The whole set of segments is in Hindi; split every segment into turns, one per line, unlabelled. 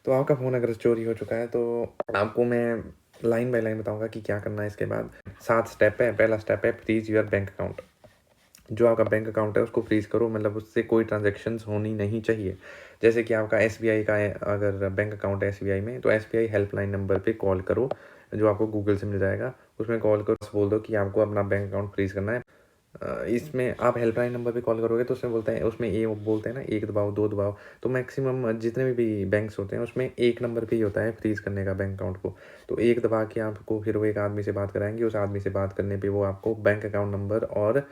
तो आपका फ़ोन अगर चोरी हो चुका है तो आपको मैं लाइन बाय लाइन बताऊँगा कि क्या करना है इसके बाद। 7 स्टेप है। पहला स्टेप है फ्रीज़ योर बैंक अकाउंट। जो आपका बैंक अकाउंट है उसको फ्रीज़ करो, मतलब उससे कोई ट्रांज़ैक्शंस होनी नहीं चाहिए। जैसे कि आपका एसबीआई का है, अगर बैंक अकाउंट है एसबीआई में, तो एसबीआई हेल्पलाइन नंबर पे कॉल करो, जो आपको गूगल से मिल जाएगा। उसमें कॉल करो, बोल दो कि आपको अपना बैंक अकाउंट फ्रीज़ करना है। इसमें आप हेल्पलाइन नंबर पे कॉल करोगे तो उसमें बोलता है, उसमें ये बोलते हैं ना 1 दबाओ, 2 दबाओ, तो मैक्सिमम जितने भी बैंक्स होते हैं उसमें 1 नंबर पे ही होता है फ्रीज़ करने का बैंक अकाउंट को। तो 1 दबा के आपको फिर वो एक आदमी से बात कराएँगे, उस आदमी से बात करने पे वो आपको बैंक अकाउंट नंबर और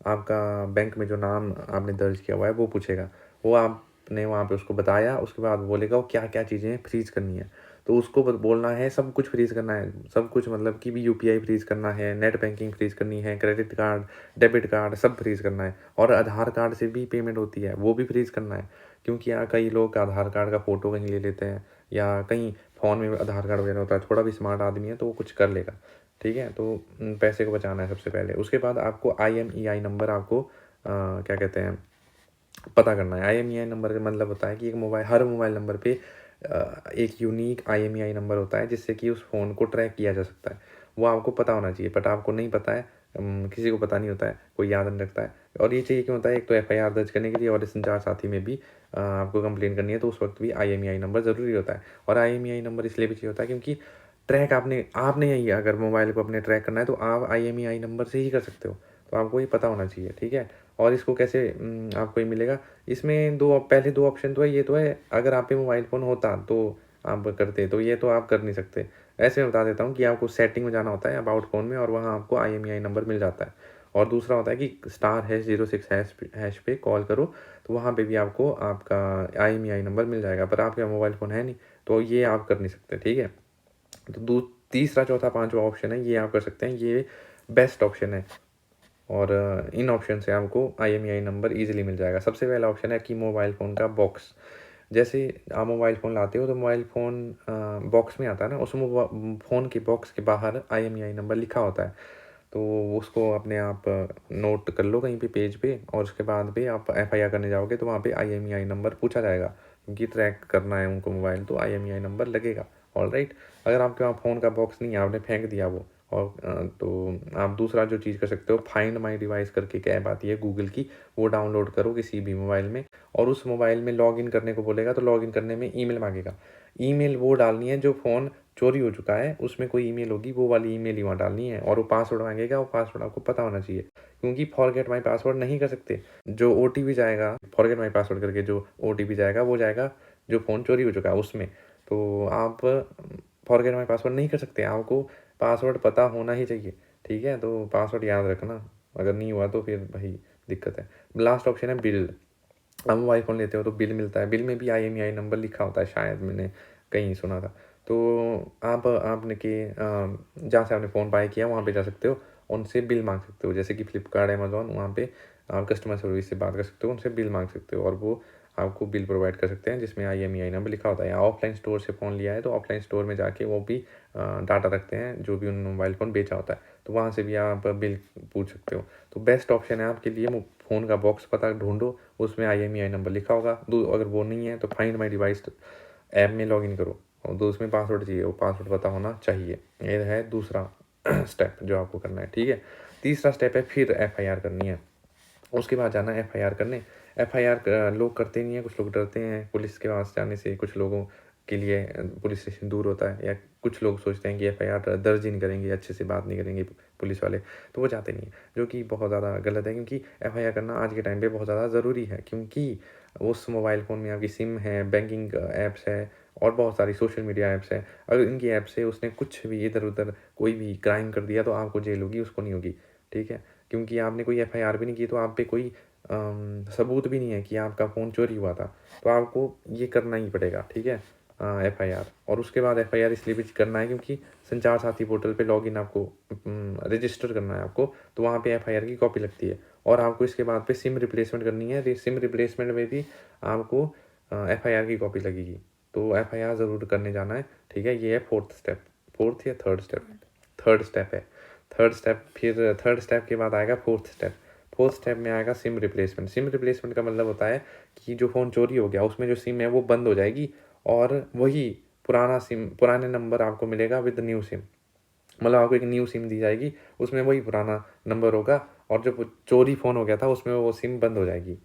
आपका बैंक में जो नाम आपने दर्ज किया हुआ है वो पूछेगा। वो आपने वहाँ पे उसको बताया, उसके बाद बोलेगा वो क्या-क्या चीज़ें फ्रीज़ करनी है। तो उसको ब बोलना है सब कुछ फ्रीज़ करना है, सब कुछ मतलब कि भी यूपीआई फ्रीज़ करना है, नेट बैंकिंग फ्रीज़ करनी है, क्रेडिट कार्ड, डेबिट कार्ड सब फ्रीज़ करना है, और आधार कार्ड से भी पेमेंट होती है, वो भी फ्रीज़ करना है। क्योंकि यहाँ कई लोग आधार कार्ड का फ़ोटो कहीं ले लेते हैं, या कहीं फ़ोन में आधार कार्ड वगैरह होता है, थोड़ा भी स्मार्ट आदमी है तो वो कुछ कर लेगा, ठीक है? तो पैसे को बचाना है सबसे पहले। उसके बाद आपको आईएमईआई नंबर आपको क्या कहते हैं, पता करना है। आईएमईआई नंबर का मतलब होता है कि हर मोबाइल नंबर पे एक यूनीक आईएमईआई नंबर होता है जिससे कि उस फ़ोन को ट्रैक किया जा सकता है। वो आपको पता होना चाहिए, बट आपको नहीं पता है, किसी को पता नहीं होता है, कोई याद नहीं रखता है। और ये चाहिए क्यों होता है, एक तो एफआईआर दर्ज करने के लिए, और संचार साथी में भी आपको कंप्लेन करनी है तो उस वक़्त भी आईएमईआई नंबर ज़रूरी होता है। और आईएमईआई नंबर इसलिए भी चाहिए होता है क्योंकि ट्रैक आपने आपने ही अगर मोबाइल को अपने ट्रैक करना है तो आप आईएमईआई नंबर से ही कर सकते हो। तो आपको ये पता होना चाहिए, ठीक है? और इसको कैसे आपको ये मिलेगा, इसमें पहले 2 ऑप्शन तो है, ये तो है अगर आप पे मोबाइल फ़ोन होता तो आप करते, तो ये तो आप कर नहीं सकते। ऐसे मैं बता देता हूँ कि आपको सेटिंग में जाना होता है अबाउट फ़ोन में, और वहाँ आपको आईएमईआई नंबर मिल जाता है। और दूसरा होता है कि *#06# हैश पे कॉल करो, तो वहाँ पे भी आपको आपका आईएमईआई नंबर मिल जाएगा, पर आपके मोबाइल फ़ोन है नहीं, तो ये आप कर नहीं सकते, ठीक है? तो तीसरा, चौथा, पाँचवा ऑप्शन है, ये आप कर सकते हैं, ये बेस्ट ऑप्शन है। और इन ऑप्शन से आपको आईएमईआई नंबर ईज़िली मिल जाएगा। सबसे पहला ऑप्शन है कि मोबाइल फ़ोन का बॉक्स। जैसे आप मोबाइल फ़ोन लाते हो तो मोबाइल फ़ोन बॉक्स में आता है ना, उसमें फ़ोन के बॉक्स के बाहर आईएमईआई नंबर लिखा होता है। तो उसको अपने आप नोट कर लो कहीं पे पेज पे, और उसके बाद भी आप एफआईआर करने जाओगे तो वहाँ पे आईएमईआई नंबर पूछा जाएगा, क्योंकि ट्रैक करना है उनको मोबाइल, तो आईएमईआई नंबर लगेगा। ऑलराइट, अगर आपके वहाँ फ़ोन का बॉक्स नहीं है, आपने फेंक दिया वो, और तो आप दूसरा जो चीज़ कर सकते हो, फाइंड माई डिवाइस करके एक ऐप आती है गूगल की, वो डाउनलोड करो किसी भी मोबाइल में, और उस मोबाइल में लॉगिन करने को बोलेगा, तो लॉगिन करने में ईमेल मांगेगा। ईमेल वो डालनी है जो फ़ोन चोरी हो चुका है उसमें कोई ईमेल होगी, वो वाली ईमेल ही वहाँ डालनी है, और वो पासवर्ड मांगेगा, वो पासवर्ड आपको पता होना चाहिए, क्योंकि फॉरगेट माई पासवर्ड नहीं कर सकते। जो ओटीपी जाएगा, फॉरगेट माई पासवर्ड करके जो ओटीपी जाएगा वो जाएगा जो फ़ोन चोरी हो चुका है उसमें। तो आप फॉरगेट माई पासवर्ड नहीं कर सकते, आपको पासवर्ड पता होना ही चाहिए, ठीक है? तो पासवर्ड याद रखना, अगर नहीं हुआ तो फिर भाई दिक्कत है। लास्ट ऑप्शन है बिल। आप मोबाइल फ़ोन लेते हो तो बिल मिलता है, बिल में भी आईएमईआई नंबर लिखा होता है, शायद मैंने कहीं सुना था। तो आपने जहाँ से आपने फ़ोन बाय किया वहाँ पे जा सकते हो, उनसे बिल माँग सकते हो, जैसे कि फ्लिपकार्ट, अमेज़न, वहाँ पे आप कस्टमर सर्विस से बात कर सकते हो, उनसे बिल माँग सकते हो, और वो आपको बिल प्रोवाइड कर सकते हैं जिसमें आईएमईआई नंबर लिखा होता है। या ऑफलाइन स्टोर से फ़ोन लिया है तो ऑफलाइन स्टोर में जाके वो भी डाटा रखते हैं जो भी उन्होंने मोबाइल फ़ोन बेचा होता है, तो वहाँ से भी आप बिल पूछ सकते हो। तो बेस्ट ऑप्शन है आपके लिए, फ़ोन का बॉक्स पता ढूँढो, उसमें आईएमईआई नंबर लिखा होगा। अगर वो नहीं है तो फाइंड माई डिवाइस ऐप में लॉगिन करो, और उसमें पासवर्ड चाहिए, वो पासवर्ड पता होना चाहिए। ये है दूसरा स्टेप जो आपको करना है, ठीक है? तीसरा स्टेप है फिर एफआईआर करनी है। उसके बाद जाना है एफआईआर करने। एफआईआर लोग करते नहीं हैं, कुछ लोग डरते हैं पुलिस के पास जाने से, कुछ लोगों के लिए पुलिस स्टेशन दूर होता है, या कुछ लोग सोचते हैं कि एफआईआर दर्ज ही नहीं करेंगे, अच्छे से बात नहीं करेंगे पुलिस वाले, तो वो जाते नहीं हैं, जो कि बहुत ज़्यादा गलत है, क्योंकि एफआईआर करना आज के टाइम पे बहुत ज़्यादा ज़रूरी है, क्योंकि उस मोबाइल फ़ोन में आपकी सिम है, बैंकिंग ऐप्स है, और बहुत सारी सोशल मीडिया ऐप्स हैं। अगर इनकी ऐप से उसने कुछ भी इधर-उधर कोई भी क्राइम कर दिया तो आपको जेल होगी, उसको नहीं होगी, ठीक है? क्योंकि आपने कोई एफआईआर भी नहीं की, तो आप पे कोई सबूत भी नहीं है कि आपका फ़ोन चोरी हुआ था, तो आपको ये करना ही पड़ेगा, ठीक है? एफआईआर, और उसके बाद एफआईआर इसलिए भी करना है क्योंकि संचार साथी पोर्टल पे लॉगिन आपको रजिस्टर करना है आपको, तो वहाँ पे एफआईआर की कॉपी लगती है, और आपको इसके बाद पे सिम रिप्लेसमेंट करनी है, सिम रिप्लेसमेंट में भी आपको एफआईआर की कॉपी लगेगी, तो एफआईआर ज़रूर करने जाना है, ठीक है? ये है फोर्थ स्टेप, फोर्थ या थर्ड स्टेप? थर्ड स्टेप है। थर्ड स्टेप के बाद आएगा फोर्थ स्टेप। फोर्थ स्टेप में आएगा सिम रिप्लेसमेंट। सिम रिप्लेसमेंट का मतलब होता है कि जो फ़ोन चोरी हो गया उसमें जो सिम है वो बंद हो जाएगी, और वही पुराने नंबर आपको मिलेगा विद न्यू सिम। मतलब आपको एक न्यू सिम दी जाएगी, उसमें वही पुराना नंबर होगा और जो चोरी फ़ोन हो गया था उसमें वो सिम बंद हो जाएगी।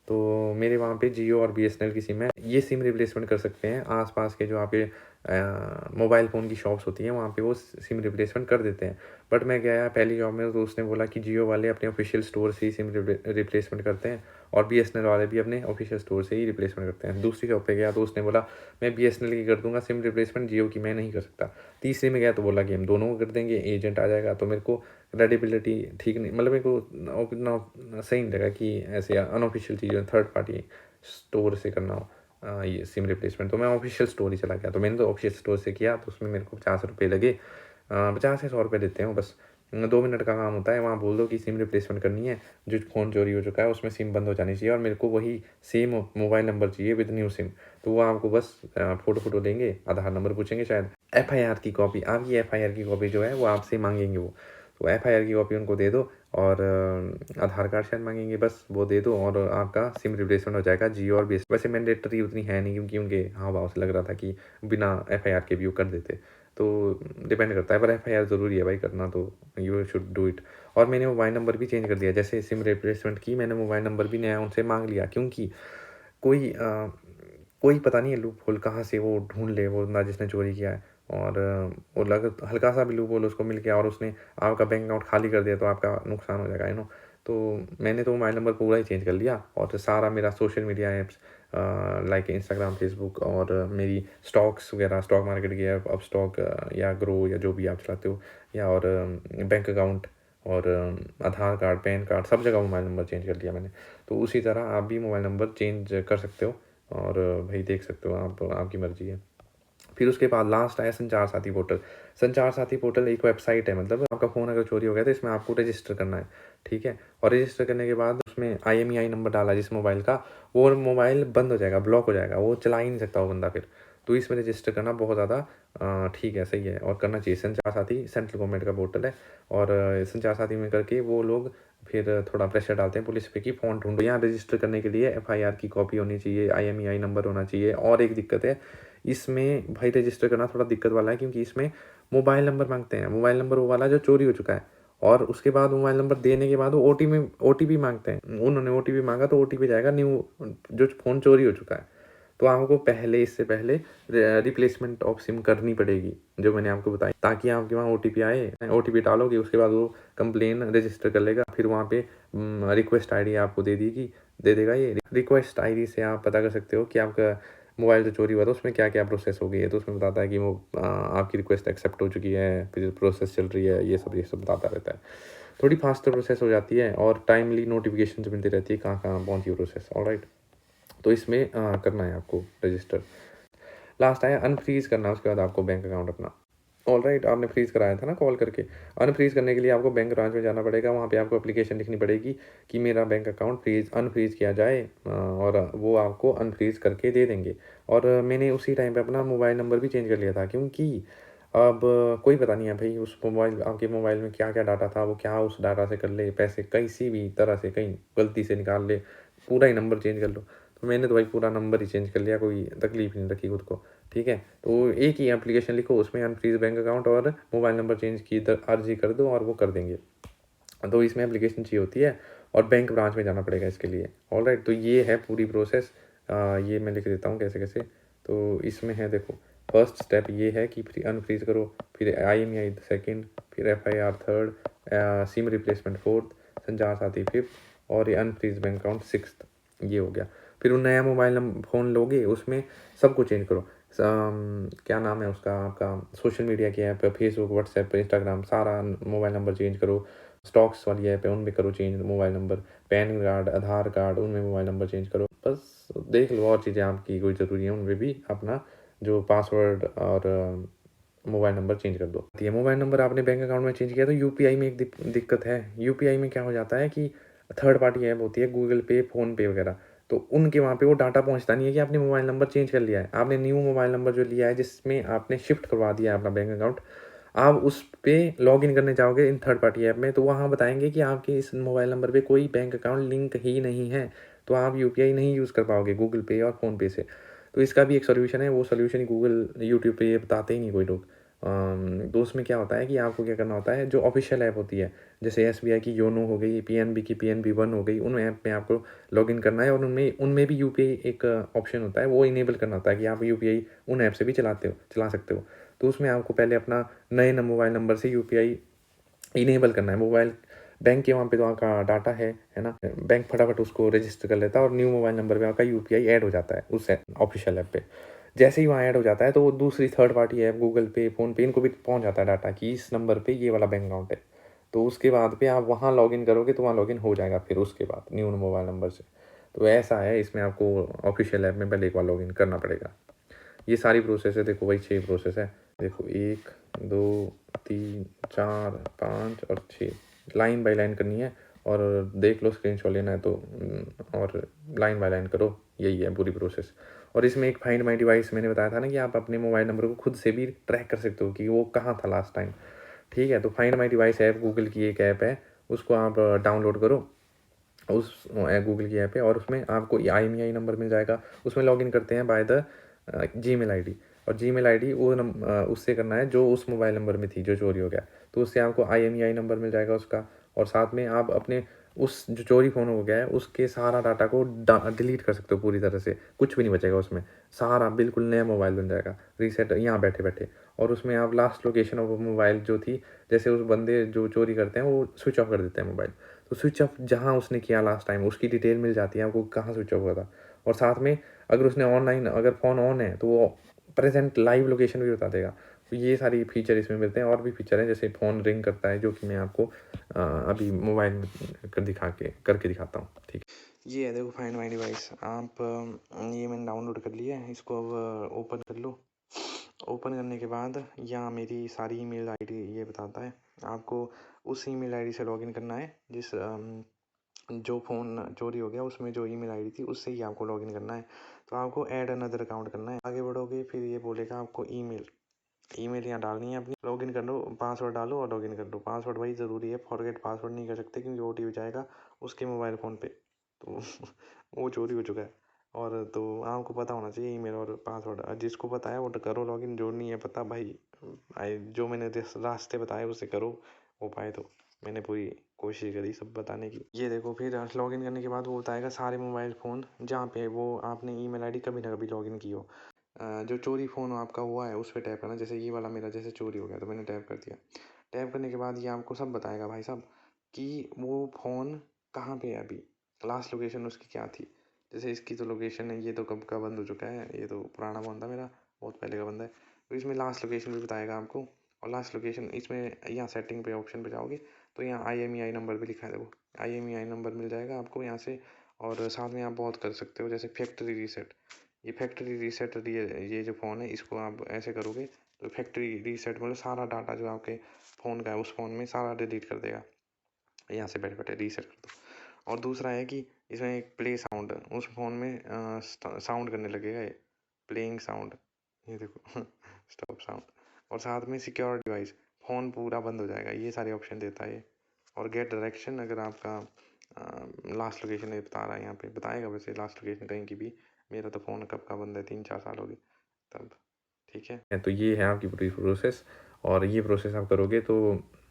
तो मेरे वहाँ पे जियो और बीएसएनएल की सिम है। ये सिम रिप्लेसमेंट कर सकते हैं, आस-पास के जो आपके मोबाइल फ़ोन की शॉप्स होती हैं वहाँ पे वो सिम रिप्लेसमेंट कर देते हैं। बट मैं गया पहली जॉब में तो उसने बोला कि जियो वाले अपने ऑफ़िशियल स्टोर से ही सिम रिप्लेसमेंट करते हैं और बीएसएनएल वाले भी अपने ऑफ़िशियल स्टोर से ही रिप्लेसमेंट करते हैं। दूसरी शॉप पे गया तो उसने बोला मैं बीएसएनएल की कर दूँगा सिम रिप्लेसमेंट, जियो की मैं नहीं कर सकता। तीसरे में गया तो बोला कि हम दोनों को कर देंगे, एजेंट आ जाएगा। तो मेरे को क्रेडिबिलिटी ठीक नहीं, मतलब मेरे को उतना सही नहीं लगा कि ऐसे अनऑफ़िशियल चीज़ें थर्ड पार्टी स्टोर से करना हो ये सिम रिप्लेसमेंट। तो मैं ऑफ़िशियल स्टोर ही चला गया। तो मैंने तो ऑफ़िशियल स्टोर से किया तो उसमें मेरे को ₹50 लगे। 50 या ₹100 देते हैं वो बस। 2 मिनट का काम होता है, वहाँ बोल दो कि सिम रिप्लेसमेंट करनी है, जो फ़ोन चोरी हो चुका है उसमें सिम बंद हो जानी चाहिए और मेरे को वही सेम मोबाइल नंबर चाहिए विद न्यू सिम। तो वो आपको बस फ़ोटो लेंगे, आधार नंबर पूछेंगे शायद, एफआईआर की कॉपी, आपकी एफआईआर की कॉपी जो है वो आपसे माँगेंगे वो। तो एफआईआर की कॉपी उनको दे दो और आधार कार्ड शायद माँगेंगे, बस वो दे दो और आपका सिम रिप्लेसमेंट हो जाएगा जियो और बीएसएनएल। वैसे मैंडेटरी उतनी है नहीं क्योंकि उनके हाव-भाव से लग रहा था कि बिना एफआईआर के भी वो कर देते। तो डिपेंड करता है, पर एफआईआर ज़रूरी है भाई करना, तो यू शुड डू इट। और मैंने मोबाइल नंबर भी चेंज कर दिया, जैसे सिम रिप्लेसमेंट की मैंने मोबाइल नंबर भी नया उनसे माँग लिया क्योंकि कोई कोई पता नहीं है लूप होल कहाँ से वो ढूँढ ले वो बंदा जिसने चोरी किया है और वो लग हल्का-सा भी लूप होल उसको मिल गया और उसने आपका बैंक अकाउंट खाली कर दिया तो आपका नुकसान हो जाएगा, यू नो। तो मैंने तो मोबाइल नंबर पूरा ही चेंज कर लिया और सारा मेरा social media apps like Instagram, Facebook और मेरी स्टॉक्स वगैरह, स्टॉक मार्केट की ऐप, अपस्टॉक या ग्रो या जो भी आप चलाते हो, या और बैंक अकाउंट और आधार कार्ड, पैन कार्ड, सब जगह मोबाइल नंबर चेंज कर लिया मैंने। तो उसी तरह आप भी मोबाइल नंबर चेंज कर सकते हो और भाई देख सकते हो आप, आपकी मर्ज़ी है। फिर उसके बाद लास्ट आया संचार साथी पोर्टल। संचार साथी पोर्टल एक वेबसाइट है, मतलब आपका फ़ोन अगर चोरी हो गया तो इसमें आपको रजिस्टर करना है, ठीक है? और रजिस्टर करने के बाद उसमें आईएमईआई नंबर डाला जिस मोबाइल का, वो मोबाइल बंद हो जाएगा, ब्लॉक हो जाएगा, वो चला ही नहीं सकता वो बंदा फिर। तो इसमें रजिस्टर करना बहुत ज़्यादा ठीक है, सही है और करना चाहिए। संचार साथी सेंट्रल गवर्नमेंट का पोर्टल है और संचार साथी में करके वो लोग फिर थोड़ा प्रेशर डालते हैं पुलिस पे कि फ़ोन ढूँढो। यहाँ रजिस्टर करने के लिए एफआईआर की कॉपी होनी चाहिए, आईएमईआई नंबर होना चाहिए और एक दिक्कत है इसमें भाई, रजिस्टर करना थोड़ा दिक्कत वाला है क्योंकि इसमें मोबाइल नंबर माँगते हैं। मोबाइल नंबर वो वाला जो चोरी हो चुका है और उसके बाद मोबाइल नंबर देने के बाद वो ओटीपी माँगते हैं। उन्होंने ओटीपी माँगा तो ओटीपी जाएगा न्यू, जो फ़ोन चोरी हो चुका है। तो आपको पहले, इससे पहले रिप्लेसमेंट ऑफ सिम करनी पड़ेगी, जो मैंने आपको बताई, ताकि आपके वहाँ ओटीपी आए। ओटीपी डालोगे उसके बाद वो कंप्लेन रजिस्टर कर लेगा। फिर वहाँ पे रिक्वेस्ट आईडी आपको दे देगा ये। रिक्वेस्ट आईडी से आप पता कर सकते हो कि आपका मोबाइल जो चोरी हुआ था उसमें क्या-क्या प्रोसेस हो गई है। तो उसमें बताता है कि वो आपकी रिक्वेस्ट एक्सेप्ट हो चुकी है, फिर प्रोसेस चल रही है, ये सब बताता रहता है। थोड़ी फास्टर प्रोसेस हो जाती है और टाइमली नोटिफ़िकेशंस मिलती रहती है कहाँ-कहाँ पहुँची प्रोसेस, ऑलराइट। तो इसमें करना है आपको रजिस्टर। लास्ट आया अनफ्रीज़ करना, उसके बाद आपको बैंक अकाउंट अपना, ऑलराइट। आपने फ्रीज़ कराया था ना कॉल करके, अनफ्रीज़ करने के लिए आपको बैंक ब्रांच में जाना पड़ेगा। वहाँ पे आपको एप्लीकेशन लिखनी पड़ेगी कि मेरा बैंक अकाउंट अनफ्रीज़ किया जाए और वो आपको अनफ्रीज़ करके दे देंगे। और मैंने उसी टाइम पे अपना मोबाइल नंबर भी चेंज कर लिया था क्योंकि अब कोई पता नहीं है भाई उस आपके मोबाइल में क्या-क्या डाटा था, वो क्या उस डाटा से कर ले, पैसे किसी भी तरह से कहीं गलती से निकाल ले, पूरा ही नंबर चेंज कर लो। तो मैंने तो भाई पूरा नंबर ही चेंज कर लिया, कोई तकलीफ़ नहीं रखी खुद को, ठीक है? तो एक ही एप्लीकेशन लिखो, उसमें अनफ्रीज़ बैंक अकाउंट और मोबाइल नंबर चेंज की अर्ज़ी कर दो और वो कर देंगे। तो इसमें एप्लीकेशन चाहिए होती है और बैंक ब्रांच में जाना पड़ेगा इसके लिए, ऑलराइट। तो ये है पूरी प्रोसेस। ये मैं लिख देता हूँ कैसे-कैसे। तो इसमें है देखो, फर्स्ट स्टेप ये है कि अनफ्रीज़ करो, फिर आईएमईआई सेकंड, फिर FIR third, SIM replacement fourth, संचार साथी फिफ्थ और ये अनफ्रीज़ बैंक अकाउंट सिक्स्थ। ये हो गया। फिर वो नया मोबाइल फ़ोन लोगे, उसमें सब कुछ चेंज करो। क्या नाम है उसका, आपका सोशल मीडिया की ऐप, फेसबुक, व्हाट्सएप, इंस्टाग्राम, सारा मोबाइल नंबर चेंज करो। स्टॉक्स वाली ऐप है उनमें करो change mobile number, PAN card, Aadhaar card, उनमें मोबाइल नंबर चेंज करो। बस देख लो और चीज़ें आपकी कोई ज़रूरी है उनमें भी अपना जो पासवर्ड और मोबाइल नंबर चेंज कर दो। ये मोबाइल नंबर आपने बैंक अकाउंट में चेंज किया तो यूपीआई में एक दिक्कत है। यूपीआई में क्या हो जाता है कि थर्ड पार्टी ऐप होती है गूगल पे, फ़ोनपे वगैरह, तो उनके वहाँ पे वो डाटा पहुँचता नहीं है कि आपने मोबाइल नंबर चेंज कर लिया है। आपने न्यू मोबाइल नंबर जो लिया है जिसमें आपने शिफ्ट करवा दिया है अपना बैंक अकाउंट, आप उस पे लॉगिन करने जाओगे इन थर्ड पार्टी ऐप में तो वहाँ बताएँगे कि आपके इस मोबाइल नंबर पे कोई बैंक अकाउंट लिंक ही नहीं है, तो आप यूपीआई नहीं यूज़ कर पाओगे गूगल पे और फ़ोनपे से। तो इसका भी एक सॉल्यूशन है, वो सॉल्यूशन ही गूगल यूट्यूब पे ये बताते ही नहीं कोई लोग। तो उसमें क्या होता है कि आपको क्या करना होता है, जो ऑफिशियल ऐप होती है, जैसे एसबीआई की योनो हो गई, पीएनबी की पीएनबी वन हो गई, उन ऐप में आपको लॉगिन करना है और उनमें उनमें भी यूपीआई एक ऑप्शन होता है, वो इनेबल करना होता है कि आप यूपीआई उन ऐप से भी चला सकते हो। तो उसमें आपको पहले अपना नए मोबाइल नंबर से यूपीआई इनेबल करना है। मोबाइल बैंक के वहाँ पे तो आपका डाटा है ना, बैंक फटाफट उसको रजिस्टर कर लेता है और न्यू मोबाइल नंबर पे आपका यूपीआई ऐड हो जाता है उस ऑफिशियल ऐप पे। जैसे ही वहाँ ऐड हो जाता है तो वो दूसरी थर्ड पार्टी ऐप गूगल पे, फ़ोन पे, इनको भी पहुँच जाता है डाटा कि इस नंबर पे ये वाला बैंक अकाउंट है। तो उसके बाद पे आप वहाँ लॉगिन करोगे तो वहाँ लॉगिन हो जाएगा फिर उसके बाद न्यू मोबाइल नंबर से। तो ऐसा है, इसमें आपको ऑफिशियल ऐप में पहले एक बार लॉगिन करना पड़ेगा। ये सारी प्रोसेस है, देखो वही 6 प्रोसेस है। देखो 1, 2, 3, 4, 5 और 6 लाइन बाय लाइन करनी है और देख लो, स्क्रीनशॉट लेना है तो और लाइन बाय लाइन करो, यही है पूरी प्रोसेस। और इसमें एक फाइंड माई डिवाइस मैंने बताया था ना कि आप अपने मोबाइल नंबर को खुद से भी ट्रैक कर सकते हो कि वो कहाँ था लास्ट टाइम। ठीक है, तो find my device app Google की एक ऐप है, उसको आप डाउनलोड करो उस गूगल की ऐप है और उसमें आपको IMEI नंबर मिल जाएगा। उसमें लॉगिन करते हैं बाय द जीमेल आईडी, और जीमेल आईडी वो उससे करना है जो उस मोबाइल नंबर में थी जो चोरी हो गया। तो उससे आपको IMEI नंबर मिल जाएगा उसका, और साथ में आप अपने उस जो चोरी फ़ोन हो गया है उसके सारा डाटा को डिलीट कर सकते हो पूरी तरह से, कुछ भी नहीं बचेगा उसमें, सारा बिल्कुल नया मोबाइल बन जाएगा रीसेट यहाँ बैठे बैठे। और उसमें आप लास्ट लोकेशन ऑफ मोबाइल जो थी, जैसे उस बंदे जो चोरी करते हैं वो स्विच ऑफ कर देते हैं मोबाइल, तो स्विच ऑफ जहाँ उसने किया लास्ट टाइम उसकी डिटेल मिल जाती है आपको कहाँ स्विच ऑफ हुआ था। और साथ में अगर उसने ऑनलाइन अगर फ़ोन ऑन है तो वो प्रेजेंट लाइव लोकेशन भी बता देगा। तो ये सारी फीचर इसमें मिलते हैं, और भी फीचर हैं जैसे फ़ोन रिंग करता है, जो कि मैं आपको अभी मोबाइल में करके दिखाता हूँ। ठीक है, ये है देखो फाइंड माई डिवाइस। आप ये मैंने डाउनलोड कर लिया है, इसको अब ओपन कर लो। ओपन करने के बाद यहाँ मेरी सारी ईमेल आईडी ये बताता है, आपको उस ईमेल आईडी से लॉगिन करना है जिस जो फ़ोन चोरी हो गया उसमें जो ईमेल आईडी थी उससे ही आपको लॉगिन करना है। तो आपको ऐड अनदर अकाउंट करना है। आगे बढ़ोगे फिर ये बोलेगा आपको ईमेल यहाँ डालनी है अपनी, लॉगिन कर लो, पासवर्ड डालो और लॉगिन कर लो। पासवर्ड वही ज़रूरी है, फॉरगेट पासवर्ड नहीं कर सकते क्योंकि OTP जाएगा उसके मोबाइल फ़ोन पे, तो वो चोरी हो चुका है। और तो आपको पता होना चाहिए ईमेल और पासवर्ड, जिसको पता है वो तो करो लॉगिन, जो नहीं है पता भाई जो मैंने रास्ते बताए उससे करो, हो पाए तो। मैंने पूरी कोशिश करी सब बताने की। ये देखो फिर लॉगिन करने के बाद वो बताएगा सारे मोबाइल फ़ोन जहाँ पे वो आपने ईमेल आईडी कभी ना कभी लॉगिन की हो। जो चोरी फ़ोन आपका हुआ है उस पर टैप करना, जैसे ये वाला मेरा जैसे चोरी हो गया तो मैंने टैप कर दिया। टैप करने के बाद ये आपको सब बताएगा भाई साहब कि वो फ़ोन कहाँ पे है अभी, लास्ट लोकेशन उसकी क्या थी। जैसे इसकी तो लोकेशन है, ये तो कब का बंद हो चुका है, ये तो पुराना फ़ोन था मेरा, बहुत पहले का बंद है। तो इसमें लास्ट लोकेशन भी बताएगा आपको, और लास्ट लोकेशन इसमें यहाँ सेटिंग पे ऑप्शन पे जाओगे तो यहाँ IMEI नंबर भी लिखा है, देखो IMEI नंबर मिल जाएगा आपको यहाँ से। और साथ में आप बहुत कर सकते हो, जैसे फैक्ट्री रीसेट, ये फैक्ट्री रीसेट ये जो फ़ोन है इसको आप ऐसे करोगे तो फैक्ट्री रीसेट मतलब सारा डाटा जो आपके फ़ोन का है उस फ़ोन में सारा डिलीट कर देगा, यहाँ से बैठे बैठे रीसेट कर दो। और दूसरा है कि इसमें एक प्ले साउंड उस फ़ोन में साउंड करने लगेगा, ये प्लेइंग साउंड, ये देखो स्टॉप साउंड। और साथ में सिक्योर डिवाइस, फ़ोन पूरा बंद हो जाएगा, ये सारे ऑप्शन देता है ये। और गेट डायरेक्शन, अगर आपका लास्ट लोकेशन ये बता रहा है, यहाँ पे बताएगा वैसे लास्ट लोकेशन कहीं की भी। मेरा तो फ़ोन कब का बंद है, 3-4 साल हो गए तब। ठीक है, तो ये है आपकी पूरी प्रोसेस, और ये प्रोसेस आप करोगे तो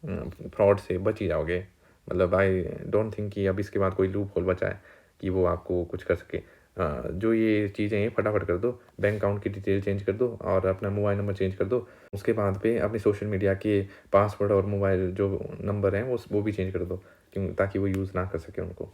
फ्रॉड से बच ही जाओगे। मतलब आई डोंट थिंक कि अब इसके बाद कोई लूप होल बचा है कि वो आपको कुछ कर सके। जो ये चीज़ें हैं फटाफट कर दो, बैंक अकाउंट की डिटेल चेंज कर दो और अपना मोबाइल नंबर चेंज कर दो। उसके बाद पे अपने सोशल मीडिया के पासवर्ड और मोबाइल जो नंबर हैं वो भी चेंज कर दो, क्यों, ताकि वो यूज़ ना कर सके उनको।